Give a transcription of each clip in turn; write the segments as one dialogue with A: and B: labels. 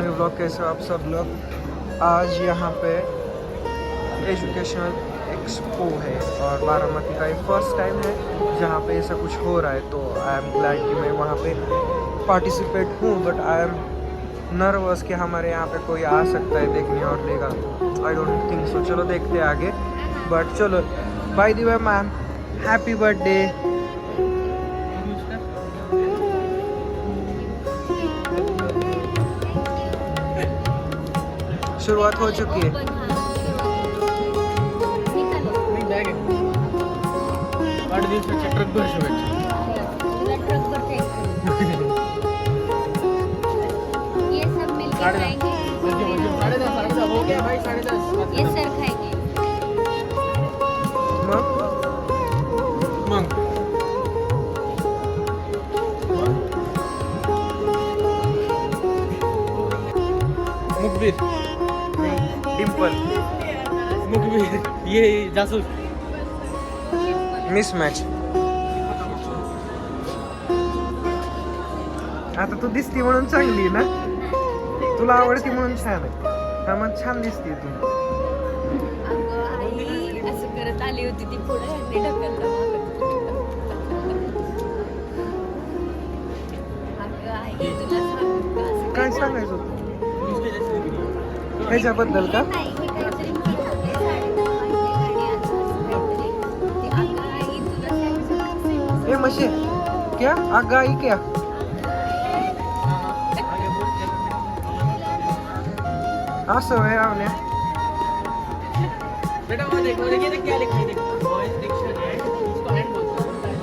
A: New blog. कैसे हो आप सब लोग। आज यहाँ पे एजुकेशनल एक्सपो है और बारामती का ये फर्स्ट टाइम है जहाँ पे ऐसा कुछ हो रहा है, तो आई एम ग्लैड कि मैं वहाँ पे पार्टिसिपेट हूँ। बट आई एम नर्वस कि हमारे यहाँ पे कोई आ सकता है देखने और लेगा। I don't think so. चलो देखते हैं आगे। बट चलो, by the way ma'am, happy birthday. शुरुआत हो चुकी है।
B: ये सब मिलके खाएंगे। ये सर खाएंगे।
A: मग मुखबिर, डिम्पल,
C: मुखबिर, ये जासूस।
A: मिसमॅच। आता तू दिसती म्हणून चांगली ना, तुला आवडती म्हणून छान आहे। हा मग छान दिसते तू।
B: अगं आई असं करत आली होती ती पुढे आणि ढकललं अगं आई तुला सांगू का असं
A: काय सांगायचं होतं ह्याच्याबद्दल का?
B: नाही, हे काहीतरी म्हणत होते, 9:30 वाजले आणि असं काहीतरी. ते अगं आई तुला सांगू
A: ए मशे क्या आगाई क्या? असं होय आवण्या।
C: बेटा वो देखो, देखिए क्या लिखा है, देखो वॉइस डिक्शन है, उसको हैंड बोलते हैं।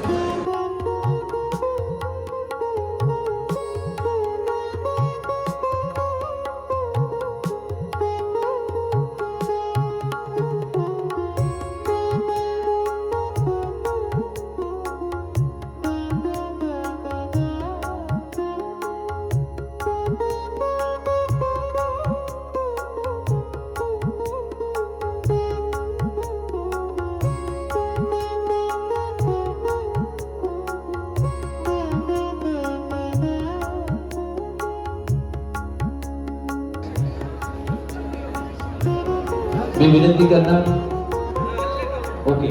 D: मी विनंती करणार, ओके,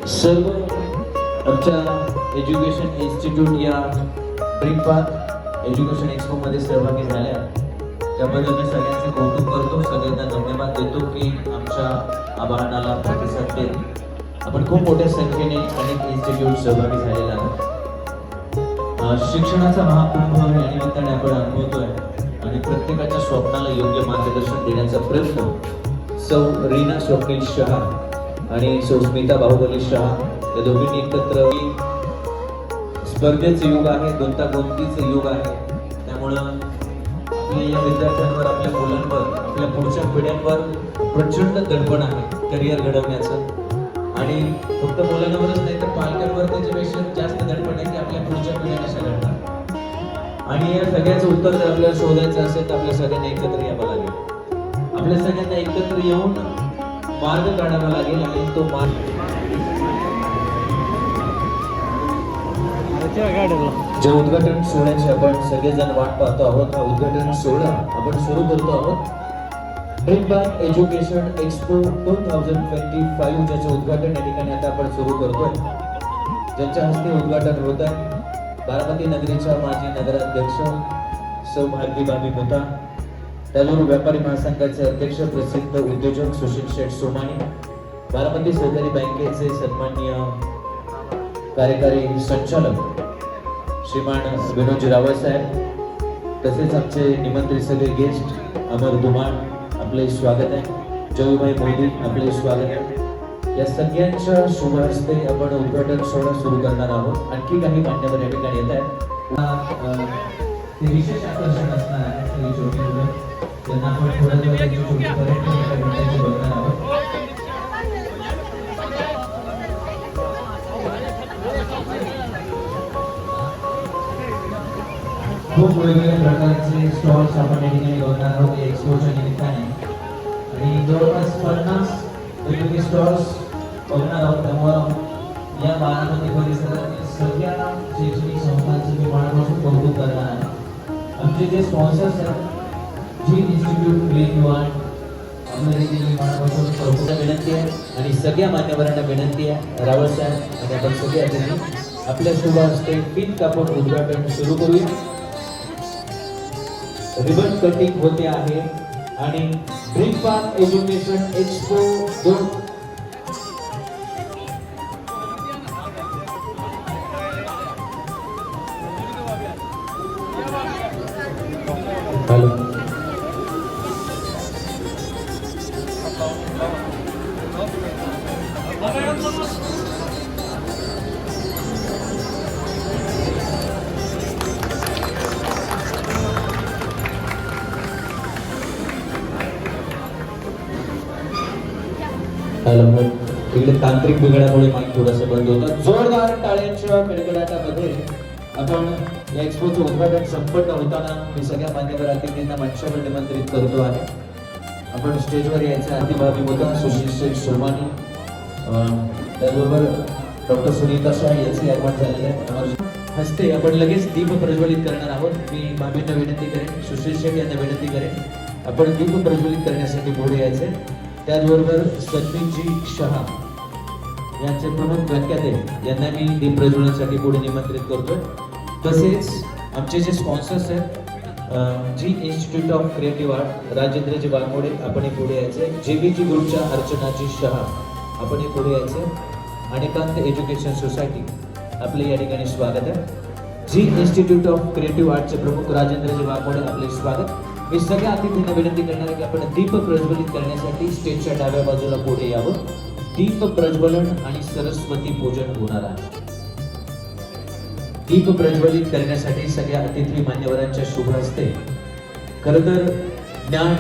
D: सर्व आमच्या एज्युकेशन इन्स्टिट्यूट या ड्रीमपाथ एज्युकेशन एक्सपो मध्ये सहभागी झाल्या त्याबद्दल मी सगळ्यांचे कौतुक करतो, सगळ्यांना धन्यवाद देतो की आमच्या आवाहनाला प्रतिसाद देत आपण खूप मोठ्या संख्येने अनेक इन्स्टिट्यूट सहभागी झालेला आहोत। शिक्षणाचा महाकुंभ या निमित्ताने आपण अनुभवतोय आणि प्रत्येकाच्या स्वप्नाला योग्य मार्गदर्शन देण्याचा प्रयत्न सौ रीना स्वप्नील शहा आणि सौ स्मिता बाहुबली शहा या दोघींनी एकत्र। स्पर्धेचे युग आहे, गुंतागुंतीचे युग आहे, त्यामुळं आपल्या या विद्यार्थ्यांवर, आपल्या मुलांवर, आपल्या पुढच्या पिढ्यांवर प्रचंड दडपण आहे करिअर घडवण्याचं। आणि फक्त मुलांवरच नाही तर पालकांवर त्याच्यापेक्षा जास्त दडपण आहे की आपल्या पुढच्या पिढ्या कशा घडणार। आणि या सगळ्याचं उत्तर जर आपल्याला शोधायचं असेल तर आपल्या सगळ्यांना एकत्र यावं लागेल। आपल्या सगळ्यांना एकत्र येऊन मार्ग काढावा लागेल आणि तो मार्ग ज्या उद्घाटन सोहळ्याची आपण सगळेजण वाट पाहतो आहोत, हा उद्घाटन सोहळा आपण सुरू करतो आहोत। ड्रीमपाथ एज्युकेशन एक्सपो 2025 ज्याचे उद्घाटन या ठिकाणी आता आपण सुरू करतोय, ज्यांच्या हस्ते उद्घाटन होत आहे बारामती नगरीच्या माजी नगराध्यक्ष सौ भारती बाबी मुता, त्याचबरोबर व्यापारी महासंघाचे अध्यक्ष प्रसिद्ध उद्योजक सुशील शेठ सोमानी, बारामती सहकारी बँकेचे सन्माननीय कार्यकारी संचालक श्रीमान विनोद रावसाहेब, तसेच आमचे निमंत्रित सगळे गेस्ट अमर धुमाळ, आपले स्वागत आहे। जयूभाई मोदी, आपले स्वागत आहे। या सगळ्यांच्या शुभ हस्ते आपण उद्घाटन सोहळा सुरू करणार आहोत। आणखी काही मान्यवर या ठिकाणी येत आहेत, ते विशेष आकर्षण असणार आहे। ही छोटी मुलं त्यांना आपण थोड्या वेळाची छोटी पर्यटन बघणार आहोत। खूप वेगवेगळ्या प्रकारचे स्टॉल्स आपण या ठिकाणी बघणार आहोत एक्सपोच्या निमित्ताने आणि जवळपास 50 वेगवेगळे स्टॉल्स बघणार आहोत। त्यामुळे या बारामती परिसरातील सगळ्या शैक्षणिक संस्थांचे मी मनापासून कौतुक करणार आहे। आमचे जे स्पॉन्सर्स आहेत जी इन्स्टिट्यूट क्लीन वाट आपल्याला विनंती आहे आणि सगळ्या मान्यवरांना विनंती आहे, रावळ साहेब आणि आपण सगळे अतिथी आपल्या शुभ हस्ते पिन कापून उद्घाटन सुरू करूया. रिबन कटिंग होते आहे आणि dream park education expo 2 hello hello इकडे तांत्रिक बिघाडामुळे माईक थोडासा बंद होता. जोरदार टाळ्यांच्या कडकडाटामध्ये आपण या एक्सपोचं उद्घाटन संपन्न होताना मी सगळ्या मान्यवर अतिथींना मंचावर निमंत्रित करतो आहे. आपण स्टेजवर यायचं आहे. भावी मुद्दा सुशील शेख सोमानी, त्याचबरोबर डॉक्टर सुनीता शाह यांचे आगमन झालेले आहे. हस्ते आपण लगेच दीप प्रज्वलित करणार आहोत. मी भाभींना विनंती करेन, सुशील शेख यांना विनंती करेन आपण दीप प्रज्वलित करण्यासाठी पुढे यायचे. त्याचबरोबर सचिनजी शहा यांचे प्रमुख व्याख्याते यांना मी दीप प्रज्वलनासाठी पुढे निमंत्रित करतोय. तसेच आमचे जे स्पॉन्सर्स आहेत जी institute of creative art Rajendraji Waghmode आपण पुढे यायचे. JBG ग्रुपच्या अर्चनाजी शहा आपण पुढे यायचे. आणि कांत एज्युकेशन सोसायटी आपले या ठिकाणी स्वागत आहे. जी इन्स्टिट्यूट ऑफ क्रिएटिव्ह आर्टचे प्रमुख राजेंद्रजी वाघमोडे आपले स्वागत. मी सगळ्या अतिथींना विनंती करणार आहे की आपण दीप प्रज्वलित करण्यासाठी स्टेजच्या डाव्या बाजूला पुढे यावं. दीप प्रज्वलन आणि सरस्वती पूजन होणार आहे. दीप प्रज्वलित करण्यासाठी सगळ्या अतिथी मान्यवरांच्या शुभ हस्ते. खरं तर ज्ञान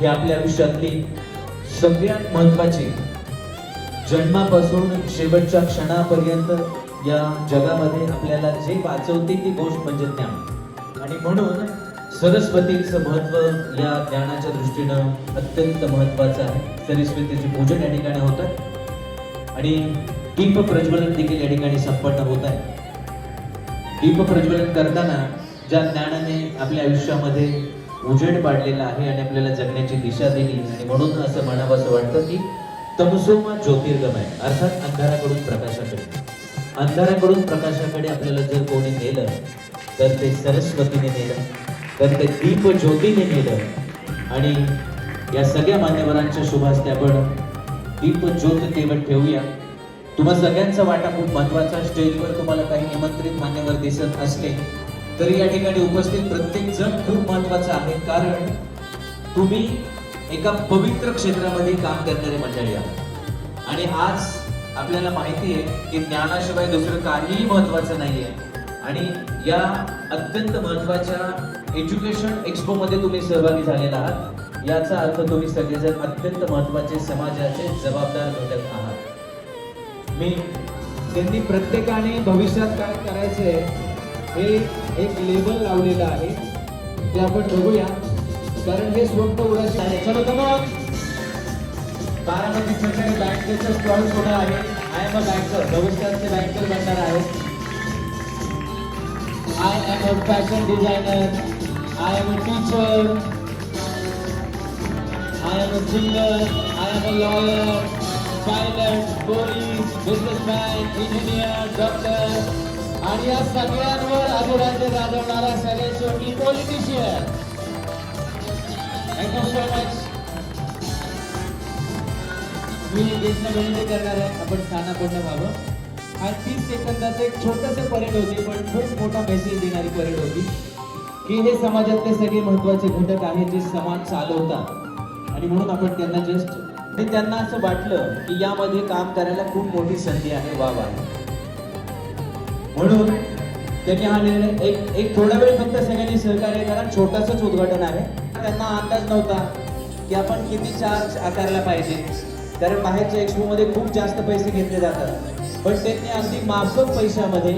D: ही आपल्या आयुष्यातली सगळ्यात महत्त्वाची, जन्मापासून शेवटच्या क्षणापर्यंत या जगामध्ये आपल्याला जे वाचवते ती गोष्ट म्हणजे ज्ञान. आणि म्हणून सरस्वतीचं महत्त्व या ज्ञानाच्या दृष्टीनं अत्यंत महत्त्वाचं आहे. सरस्वतीचे पूजन या ठिकाणी होतं आणि दीप प्रज्वलन देखील या ठिकाणी संपन्न होत आहे. दीप प्रज्वलन करताना ज्या ज्ञानाने आपल्या आयुष्यामध्ये उजेड पाडलेला आहे आणि आपल्याला जगण्याची दिशा दिली आणि म्हणून असं म्हणावं असं वाटतं की तमसोमा ज्योतिर्गमय, अर्थात अंधाराकडून प्रकाशाकडे. अंधाराकडून प्रकाशाकडे आपल्याला जर कोणी नेलं तर ते सरस्वतीने नेलं, तर ते दीप ज्योतीने नेलं. आणि या सगळ्या मान्यवरांच्या शुभ हस्ते आपण दीप ज्योत तेवत ठेवूया. तुम्हा सगळ्यांचा वाटा खूप महत्वाचा. स्टेजवर तुम्हाला काही निमंत्रित मान्यवर दिसत असले तरी या ठिकाणी उपस्थित प्रत्येक जण खूप महत्वाचा आहे, कारण तुम्ही एका पवित्र क्षेत्रामध्ये काम करणारे मंडळी आहात. आणि आज आपल्याला माहिती आहे की ज्ञानाशिवाय दुसरं काहीही महत्वाचं नाहीये. आणि या अत्यंत महत्वाच्या एज्युकेशन एक्सपो मध्ये तुम्ही सहभागी झालेला आहात. याचा अर्थ तुम्ही सगळेजण अत्यंत महत्वाचे समाजाचे जबाबदार घटक आहात. मी त्यांनी प्रत्येकाने भविष्यात काय करायचंय हे एक लेबल लावलेलं आहे, ते आपण बघूया, कारण हे स्वप्न उडायचं आहे. चलो तर मग बारामती सरकारी बँकेचं स्टॉल होणार आहे. आय एम अ बँकर, भविष्याचे बँकर बनणार आहे. I am a fashion designer, I am a teacher, I am a singer, I am a lawyer, pilot, police, businessman, engineer, doctor, आणि या सगळ्यांवर अधिराज्य गाजवणारा सगळ्यात शेवटी पॉलिटिशियन. Thank you so much. मी देशना विनंती करणार आहे आपण स्थानापन्न व्हावं. हा 30 सेकंदाचं एक छोटंसं परेड होती, पण खूप मोठा मेसेज देणारी परेड होती की हे समाजातले सगळे महत्त्वाचे घटक आहेत जे समाज चालवतात. आणि म्हणून आपण त्यांना जस्ट त्यांना असं वाटलं की यामध्ये काम करायला खूप मोठी संधी आहे, वाव आहे. म्हणून त्यांनी हा निर्णय एक थोडा वेळ फक्त सगळ्यांनी सहकार्य करा. छोटंसंच उद्घाटन आहे. त्यांना अंदाज नव्हता की आपण किती चार्ज आकारला पाहिजे, कारण बाहेरच्या एक्सपो मध्ये खूप जास्त पैसे घेतले जातात. पण त्यांनी अगदी माफक पैशामध्ये,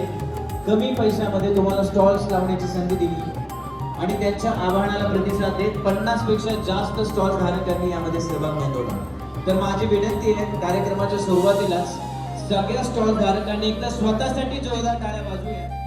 D: कमी पैशामध्ये तुम्हाला स्टॉल्स लावण्याची संधी दिली आणि त्यांच्या आव्हानाला प्रतिसाद देत 50 पेक्षा जास्त स्टॉल धारकांनी यामध्ये सहभाग नोंदवला. तर माझी विनंती आहे, कार्यक्रमाच्या सुरुवातीलाच सगळ्या स्टॉल धारकांनी एकदा स्वतःसाठी जोरदार टाळ्या वाजवूया.